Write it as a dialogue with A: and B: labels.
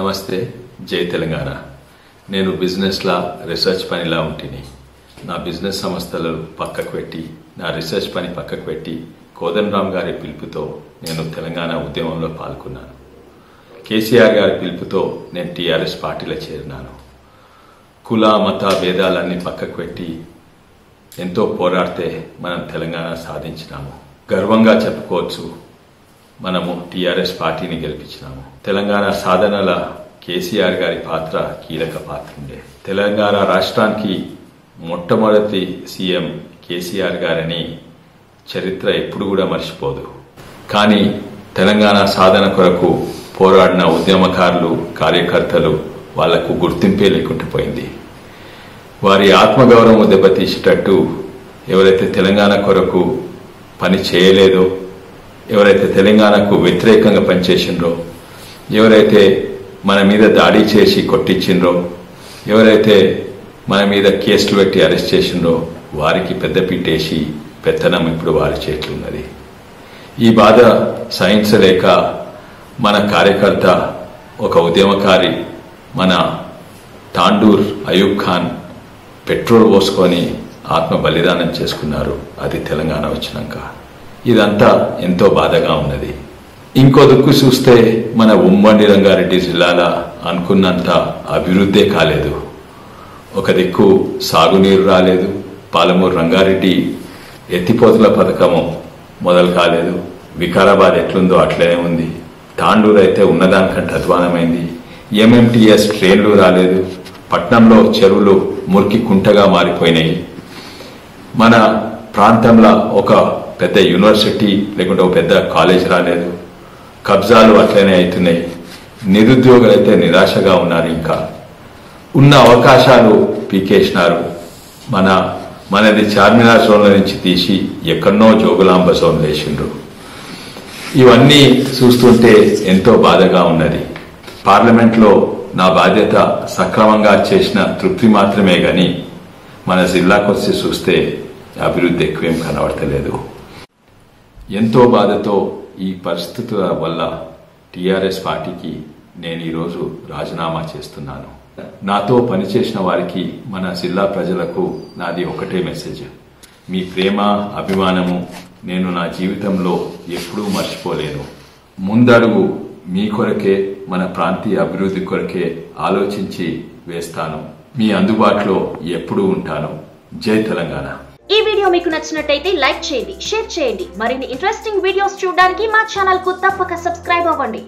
A: నమస్తే, జై తెలంగాణ. నేను బిజినెస్లా రీసెర్చ్ పనిలా ఉంటిని. నా బిజినెస్ సంస్థలు పక్కకు పెట్టి, నా రీసెర్చ్ పని పక్కకు పెట్టి కోదండరామ్ గారి పిలుపుతో నేను తెలంగాణ ఉద్యమంలో పాల్గొన్నాను. కేసీఆర్ గారి పిలుపుతో నేను టీఆర్ఎస్ పార్టీలో చేరినాను. కుల మత భేదాలన్నీ పక్కకు పెట్టి ఎంతో పోరాడితే మనం తెలంగాణ సాధించినాము. గర్వంగా చెప్పుకోవచ్చు, మనము టీఆర్ఎస్ పార్టీని గెలిపించినాము. తెలంగాణ సాధనల కేసీఆర్ గారి పాత్ర కీలక పాత్ర ఉండే. తెలంగాణ రాష్ట్రానికి మొట్టమొదటి సీఎం కేసీఆర్ గారని చరిత్ర ఎప్పుడు కూడా మర్చిపోదు. కానీ తెలంగాణ సాధన కొరకు పోరాడిన ఉద్యమకారులు, కార్యకర్తలు వాళ్లకు గుర్తింపే లేకుండా పోయింది. వారి ఆత్మగౌరవం దెబ్బతీసేటట్టు ఎవరైతే తెలంగాణ కొరకు పని చేయలేదో, ఎవరైతే తెలంగాణకు వ్యతిరేకంగా పనిచేసిండ్రో, ఎవరైతే మన మీద దాడి చేసి కొట్టించిండ్రో, ఎవరైతే మన మీద కేసులు పెట్టి అరెస్ట్ చేసిండ్రో వారికి పెద్దపీటేసి పెత్తనం ఇప్పుడు వారి చేతులున్నది. ఈ బాధ సహించలేక మన కార్యకర్త, ఒక ఉద్యమకారి, మన తాండూర్ అయూబ్ ఖాన్ పెట్రోల్ పోసుకొని ఆత్మ బలిదానం చేసుకున్నారు. అది తెలంగాణ వచ్చినాక. ఇదంతా ఎంతో బాధగా ఉన్నది. ఇంకో దిక్కు చూస్తే మన ఉమ్మడి రంగారెడ్డి జిల్లాలో అనుకున్నంత అభివృద్ధే కాలేదు. ఒక దిక్కు సాగునీరు రాలేదు, పాలమూరు రంగారెడ్డి ఎత్తిపోతుల పథకము మొదలు కాలేదు, వికారాబాద్ ఎట్లుందో అట్లనే ఉంది, తాండూరు అయితే ఉన్నదానికంటే అధ్వానమైంది, ఎంఎంటీఎస్ ట్రైన్లు రాలేదు, పట్నంలో చెరువులు మురికి కుంటగా మారిపోయినాయి, మన ప్రాంతంలో ఒక పెద్ద యూనివర్సిటీ లేకుంటే ఒక పెద్ద కాలేజ్ రాలేదు, కబ్జాలు అట్లనే అవుతున్నాయి, నిరుద్యోగులు అయితే నిరాశగా ఉన్నారు. ఇంకా ఉన్న అవకాశాలు పీకేసినారు. మనది చార్మినార్ జోన్ల నుంచి తీసి ఎక్కడనో జోగులాంబ జోన్ వేసిండ్రు. ఇవన్నీ చూస్తుంటే ఎంతో బాధగా ఉన్నది. పార్లమెంట్లో నా బాధ్యత సక్రమంగా చేసిన తృప్తి మాత్రమే గాని మన జిల్లాకు వచ్చి చూస్తే అభివృద్ధి ఎక్కువేం కనబడతలేదు. ఎంతో బాధతో ఈ పరిస్థితుల వల్ల టీఆర్ఎస్ పార్టీకి నేను ఈరోజు రాజీనామా చేస్తున్నాను. నాతో పనిచేసిన వారికి, మన జిల్లా ప్రజలకు నాది ఒకటే మెసేజ్: మీ ప్రేమ, అభిమానము నేను నా జీవితంలో ఎప్పుడూ మర్చిపోలేను. ముందడుగు మీ కొరకే, మన ప్రాంతీయ అభివృద్ధి కొరకే ఆలోచించి వేస్తాను. మీ అందుబాటులో ఎప్పుడూ ఉంటాను. జై తెలంగాణ.
B: ఈ వీడియో మీకు నచ్చినట్టయితే లైక్ చేయండి, షేర్ చేయండి. మరిన్ని ఇంట్రెస్టింగ్ వీడియోస్ చూడడానికి మా ఛానల్ కు తప్పక సబ్స్క్రైబ్ అవ్వండి.